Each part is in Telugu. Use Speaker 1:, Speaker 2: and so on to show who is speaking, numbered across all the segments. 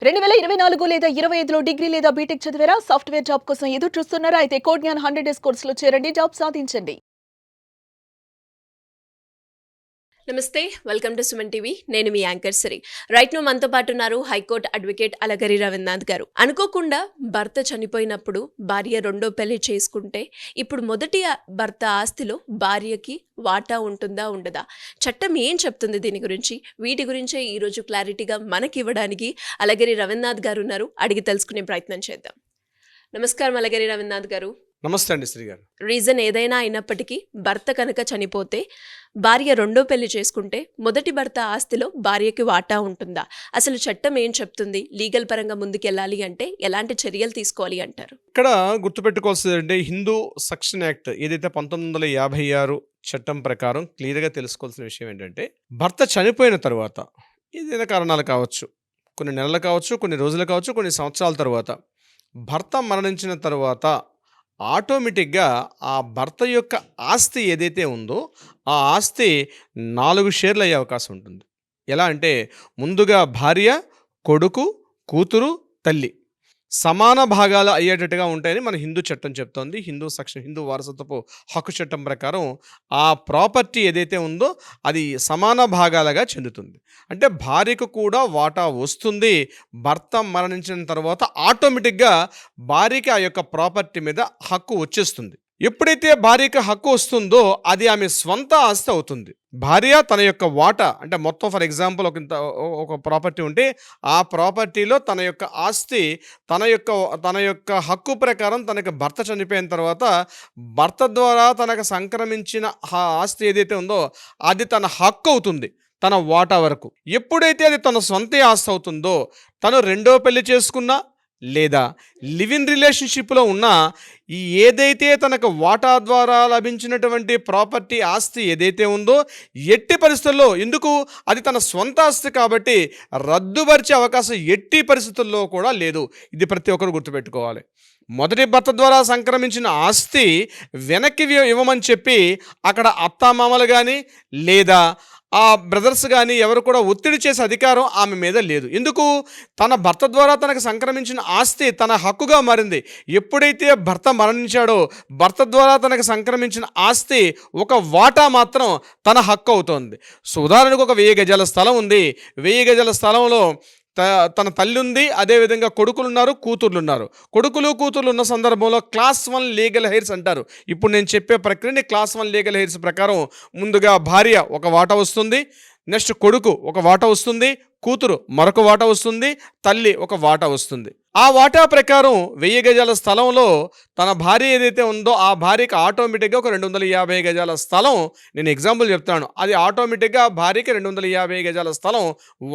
Speaker 1: 2024 లేదా 25లో డిగ్రీ లేదా బీటెక్ చదివారా? సాఫ్ట్‌వేర్ జాబ్ కోసం ఎదురు చూస్తున్నారా? అయితే కోడ్ జ్ఞాన్ 100 డేస్ కోర్సులో చేరండి. జాబ్ సాధించండి.
Speaker 2: నమస్తే, వెల్కమ్ టు సుమన్ టీవీ. నేను మీ యాంకర్ సిరి. రైట్ నో మనతో పాటు ఉన్నారు హైకోర్టు అడ్వకేట్ అలగరి రవీంద్రనాథ్ గారు. అనుకోకుండా భర్త చనిపోయినప్పుడు భార్య రెండో పెళ్లి చేసుకుంటే ఇప్పుడు మొదటి భర్త ఆస్తిలో భార్యకి వాటా ఉంటుందా ఉండదా? చట్టం ఏం చెప్తుంది దీని గురించి? వీటి గురించే ఈరోజు క్లారిటీగా మనకి ఇవ్వడానికి అలగరి రవీంద్రనాథ్ గారు ఉన్నారు. అడిగి తెలుసుకునే ప్రయత్నం చేద్దాం. నమస్కారం అలగరి రవీంద్రనాథ్ గారు.
Speaker 3: నమస్తే అండి శ్రీ గారు.
Speaker 2: రీజన్ ఏదైనా అయినప్పటికీ భర్త కనుక చనిపోతే భార్య రెండో పెళ్లి చేసుకుంటే మొదటి భర్త ఆస్తిలో భార్యకి వాటా ఉంటుందా? అసలు చట్టం ఏం చెప్తుంది? లీగల్ పరంగా ముందుకెళ్ళాలి అంటే ఎలాంటి చర్యలు తీసుకోవాలి అంటారు?
Speaker 3: ఇక్కడ గుర్తుపెట్టుకోవాల్సిందంటే హిందూ సక్షన్ యాక్ట్ ఏదైతే 1956 చట్టం ప్రకారం క్లియర్గా తెలుసుకోవాల్సిన విషయం ఏంటంటే, భర్త చనిపోయిన తర్వాత ఏదైనా కారణాలు కావచ్చు, కొన్ని నెలలు కావచ్చు, కొన్ని రోజులు కావచ్చు, కొన్ని సంవత్సరాల తర్వాత భర్త మరణించిన తర్వాత ఆటోమేటిక్గా ఆ భర్త యొక్క ఆస్తి ఏదైతే ఉందో ఆ ఆస్తి 4 షేర్లు అయ్యే అవకాశం ఉంటుంది. ఎలా అంటే, ముందుగా భార్య, కొడుకు, కూతురు, తల్లి సమాన భాగాలు అయ్యేటట్టుగా ఉంటాయని మన హిందూ చట్టం చెప్తోంది. హిందూ వారసత్వపు హక్కు చట్టం ప్రకారం ఆ ప్రాపర్టీ ఏదైతే ఉందో అది సమాన భాగాలుగా చెందుతుంది. అంటే భార్యకు కూడా వాటా వస్తుంది. భర్త మరణించిన తర్వాత ఆటోమేటిక్గా భార్యకి ఆ యొక్క ప్రాపర్టీ మీద హక్కు వచ్చేస్తుంది. ఎప్పుడైతే భార్యకి హక్కు వస్తుందో అది ఆమె స్వంత ఆస్తి అవుతుంది. భార్య తన యొక్క వాటా, అంటే మొత్తం ఫర్ ఎగ్జాంపుల్ ఒక ప్రాపర్టీ ఉంటే ఆ ప్రాపర్టీలో తన యొక్క ఆస్తి తన యొక్క హక్కు ప్రకారం తనకు భర్త చనిపోయిన తర్వాత భర్త ద్వారా తనకు సంక్రమించిన ఆస్తి ఏదైతే ఉందో అది తన హక్కు అవుతుంది, తన వాటా వరకు. ఎప్పుడైతే అది తన సొంత ఆస్తి అవుతుందో, తను రెండో పెళ్లి చేసుకున్నా లేదా లివ్ ఇన్ రిలేషన్షిప్లో ఉన్న ఏదైతే తనకు వాటా ద్వారా లభించినటువంటి ప్రాపర్టీ ఆస్తి ఏదైతే ఉందో ఎట్టి పరిస్థితుల్లో, ఎందుకు అది తన సొంత ఆస్తి కాబట్టి రద్దుపరిచే అవకాశం ఎట్టి పరిస్థితుల్లో కూడా లేదు. ఇది ప్రతి ఒక్కరు గుర్తుపెట్టుకోవాలి. మొదటి భర్త ద్వారా సంక్రమించిన ఆస్తి వెనక్కి ఇవ్వమని చెప్పి అక్కడ అత్తామామలు కానీ లేదా ఆ బ్రదర్స్ కానీ ఎవరు కూడా ఒత్తిడి చేసే అధికారం ఆమె మీద లేదు. ఎందుకు? తన భర్త ద్వారా తనకు సంక్రమించిన ఆస్తి తన హక్కుగా మారింది. ఎప్పుడైతే భర్త మరణించాడో భర్త ద్వారా తనకు సంక్రమించిన ఆస్తి ఒక వాటా మాత్రం తన హక్కు అవుతోంది. సో ఉదాహరణకు ఒక 1000 గజాల స్థలం ఉంది. 1000 గజాల స్థలంలో తన తల్లి ఉంది, అదేవిధంగా కొడుకులు ఉన్నారు, కూతుర్లు ఉన్నారు. కూతుర్లు ఉన్న సందర్భంలో క్లాస్ 1 లీగల్ హెయిర్స్ అంటారు. ఇప్పుడు నేను చెప్పే ప్రక్రియని క్లాస్ 1 లీగల్ హెయిర్స్ ప్రకారం ముందుగా భార్య ఒక వాటా వస్తుంది, నెక్స్ట్ కొడుకు ఒక వాటా వస్తుంది, కూతురు మరొక వాటా వస్తుంది, తల్లి ఒక వాటా వస్తుంది. ఆ వాటా ప్రకారం 1000 గజాల స్థలంలో తన భార్య ఏదైతే ఉందో ఆ భార్యకి ఆటోమేటిక్గా ఒక 250 గజాల స్థలం, నేను ఎగ్జాంపుల్ చెప్తాను, అది ఆటోమేటిక్గా భార్యకి 250 గజాల స్థలం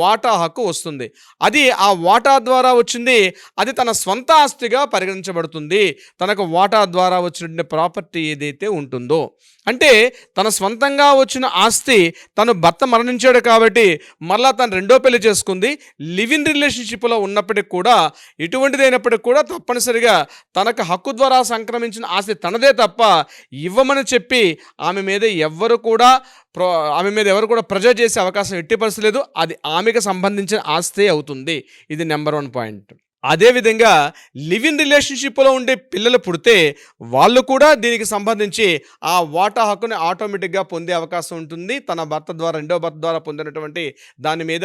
Speaker 3: వాటా హక్కు వస్తుంది. అది ఆ వాటా ద్వారా వచ్చింది, అది తన స్వంత ఆస్తిగా పరిగణించబడుతుంది. తనకు వాటా ద్వారా వచ్చిన ప్రాపర్టీ ఏదైతే ఉంటుందో, అంటే తన స్వంతంగా వచ్చిన ఆస్తి, తను భర్త మరణించాడు కాబట్టి మళ్ళా తను రెండో పెళ్లి చేసుకుంది, లివ్ ఇన్ రిలేషన్షిప్లో ఉన్నప్పటికి కూడా ఎటువంటిదైనప్పటికీ కూడా తప్పనిసరిగా తనకు హక్కు ద్వారా సంక్రమించిన ఆస్తి తనదే తప్ప ఇవ్వమని చెప్పి ఆమె మీద ఎవరు కూడా ప్రెజర్ చేసే అవకాశం ఎట్టి పరిస్థితి లేదు. అది ఆమెకు సంబంధించిన ఆస్తే అవుతుంది. ఇది నెంబర్ 1 పాయింట్. అదేవిధంగా లివ్ ఇన్ రిలేషన్షిప్లో ఉండే పిల్లలు పుడితే వాళ్ళు కూడా దీనికి సంబంధించి ఆ వాటా హక్కుని ఆటోమేటిక్గా పొందే అవకాశం ఉంటుంది. తన రెండో భర్త ద్వారా పొందినటువంటి దాని మీద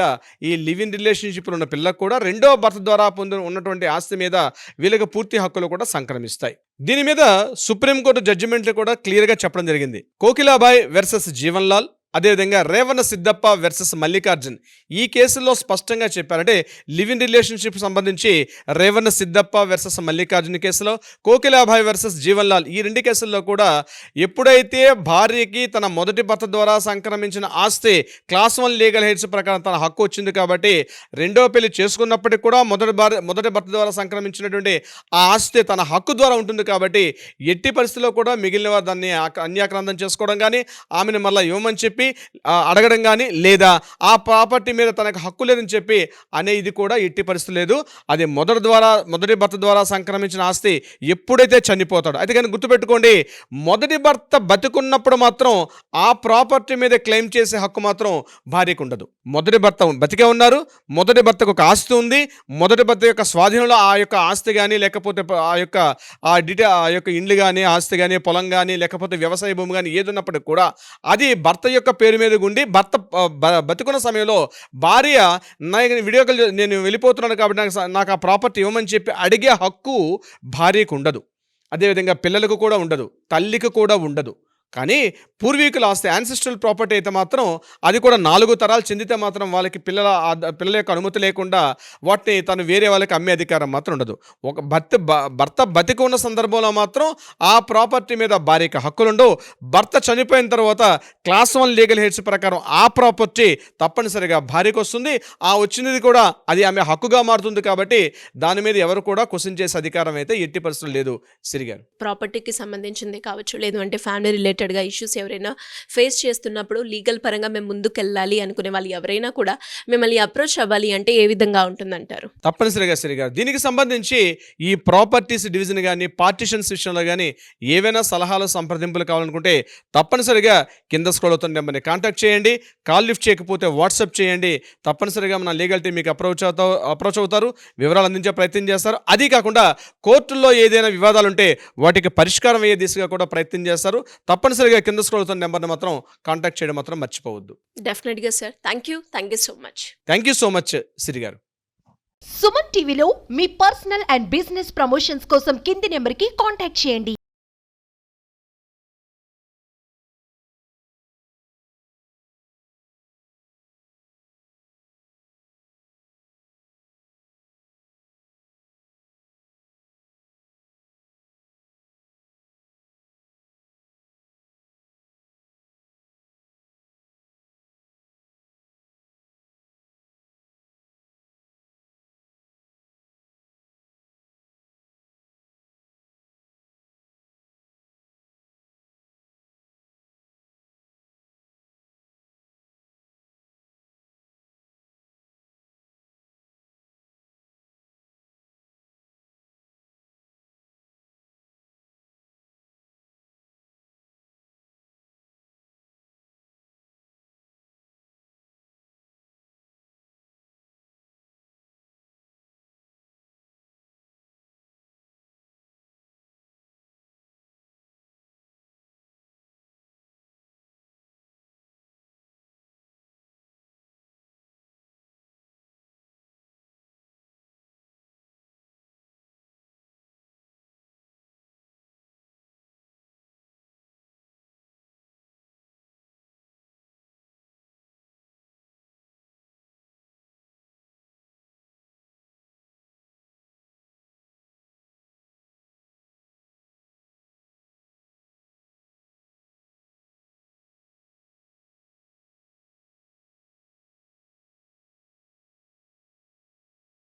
Speaker 3: ఈ లివ్ ఇన్ రిలేషన్షిప్లో ఉన్న పిల్లకు కూడా రెండో భర్త ద్వారా ఉన్నటువంటి ఆస్తి మీద వీళ్ళకి పూర్తి హక్కులు కూడా సంక్రమిస్తాయి. దీని మీద సుప్రీంకోర్టు జడ్జిమెంట్లు కూడా క్లియర్గా చెప్పడం జరిగింది. కోకిలాబాయ్ వర్సెస్ జీవన్ లాల్, అదేవిధంగా రేవణ సిద్ధప్ప వర్సెస్ మల్లికార్జున్. ఈ కేసుల్లో స్పష్టంగా చెప్పారంటే లివ్ ఇన్ రిలేషన్షిప్ సంబంధించి రేవణ సిద్ధప్ప వర్సెస్ మల్లికార్జున్ కేసులో, కోకిలాబాయ్ వర్సెస్ జీవన్ లాల్, ఈ 2 కేసుల్లో కూడా ఎప్పుడైతే భార్యకి తన మొదటి భర్త ద్వారా సంక్రమించిన ఆస్తి క్లాస్ 1 లీగల్ హెయిర్స్ ప్రకారం తన హక్కు వచ్చింది కాబట్టి రెండో పెళ్లి చేసుకున్నప్పటికీ కూడా మొదటి భర్త ద్వారా సంక్రమించినటువంటి ఆ ఆస్తి తన హక్కు ద్వారా ఉంటుంది కాబట్టి ఎట్టి పరిస్థితుల్లో కూడా మిగిలిన వారు దాన్ని అన్యాక్రాంతం చేసుకోవడం కానీ ఆమెను మళ్ళీ ఇవ్వమని చెప్పి చెప్పి అడగడం కానీ, లేదా ఆ ప్రాపర్టీ మీద తనకు హక్కు లేదని చెప్పి అనేది కూడా ఎట్టి పరిస్థితి లేదు. అది మొదటి భర్త ద్వారా సంక్రమించిన ఆస్తి ఎప్పుడైతే చనిపోతాడో, అయితే కానీ గుర్తుపెట్టుకోండి, మొదటి భర్త బతికున్నప్పుడు మాత్రం ఆ ప్రాపర్టీ మీద క్లెయిమ్ చేసే హక్కు మాత్రం భార్యకు ఉండదు. మొదటి భర్త బతికే ఉన్నారు, మొదటి భర్తకు ఒక ఆస్తి ఉంది, మొదటి భర్త యొక్క స్వాధీనంలో ఆ యొక్క ఆస్తి కానీ, లేకపోతే ఆ యొక్క ఇండ్లు కానీ, ఆస్తి కానీ, పొలం కానీ, లేకపోతే వ్యవసాయ భూమి కానీ ఏదున్నప్పటికి కూడా అది భర్త యొక్క పేరు మీద ఉండి, భర్త బతికున్న సమయంలో భార్య వీడియో కాల్ నేను వెళ్ళిపోతున్నాను కాబట్టి నాకు ఆ ప్రాపర్టీ ఇవ్వమని చెప్పి అడిగే హక్కు భార్యకు ఉండదు. అదేవిధంగా పిల్లలకు కూడా ఉండదు, తల్లికి కూడా ఉండదు. కానీ పూర్వీకుల ఆస్తి, యాన్సిస్ట్రల్ ప్రాపర్టీ అయితే మాత్రం అది కూడా 4 తరాలు చెందితే మాత్రం వాళ్ళకి పిల్లల యొక్క అనుమతి లేకుండా వాటిని తను వేరే వాళ్ళకి అమ్మే అధికారం మాత్రం ఉండదు. ఒక భర్త బతికి ఉన్న సందర్భంలో మాత్రం ఆ ప్రాపర్టీ మీద భార్యకి హక్కులు ఉండవు. భర్త చనిపోయిన తర్వాత క్లాస్ 1 లీగల్ హెడ్స్ ప్రకారం ఆ ప్రాపర్టీ తప్పనిసరిగా భార్యకు వస్తుంది. ఆ వచ్చినది కూడా అది ఆమె హక్కుగా మారుతుంది. కాబట్టి దాని మీద ఎవరు కూడా క్వశ్చన్ చేసే అధికారం అయితే ఎట్టి పరిస్థితులు లేదు. సిరిగారు,
Speaker 2: ప్రాపర్టీకి సంబంధించింది కావచ్చు, లేదు అంటే ఫ్యామిలీ రిలేటెడ్గా ఇష్యూస్ ఎవరైనా ఫేస్ చేస్తున్నప్పుడు లీగల్ పరంగా మేము ముందుకెళ్ళాలి అనుకునే వాళ్ళు ఎవరైనా కూడా మిమ్మల్ని అప్రోచ్ అవ్వాలి అంటే ఏ విధంగా ఉంటుందంటారు?
Speaker 3: తప్పనిసరిగా సిరిగారు, దీనికి సంబంధించి ఈ ప్రాపర్టీస్ డివిజన్ కానీ, పార్టిషన్స్ విషయంలో కానీ ఏవైనా సలహాలు, సంప్రదింపులు కావాలనుకుంటే తప్పనిసరిగా కింద స్క్రోల్ అవుతున్న నెంబర్ని కాంటాక్ట్ చేయండి. కాల్ లిఫ్ట్ చేయకపోతే వాట్సాప్ చేయండి. తప్పనిసరిగా మన లీగల్ టీం మీకు అప్రోచ్ అవుతారు, వివరాలు అందించే ప్రయత్నం చేస్తారు. అది కాకుండా కోర్టుల్లో ఏదైనా వివాదాలు ఉంటే వాటికి పరిష్కారం అయ్యే దిశగా కూడా ప్రయత్నం చేస్తారు. తప్పనిసరిగా కింద స్క్రోల్ అవుతున్న నెంబర్ని మాత్రం కాంటాక్ట్ చేయడం మాత్రం మర్చిపోవద్దు.
Speaker 2: డెఫినెట్గా sir, thank you so much.
Speaker 3: Thank you so much Siri గారు.
Speaker 4: సుమన్ టీవీలో మీ పర్సనల్ అండ్ బిజినెస్ ప్రమోషన్స్ కోసం కింది నెంబర్కి కాంటాక్ట్ చేయండి.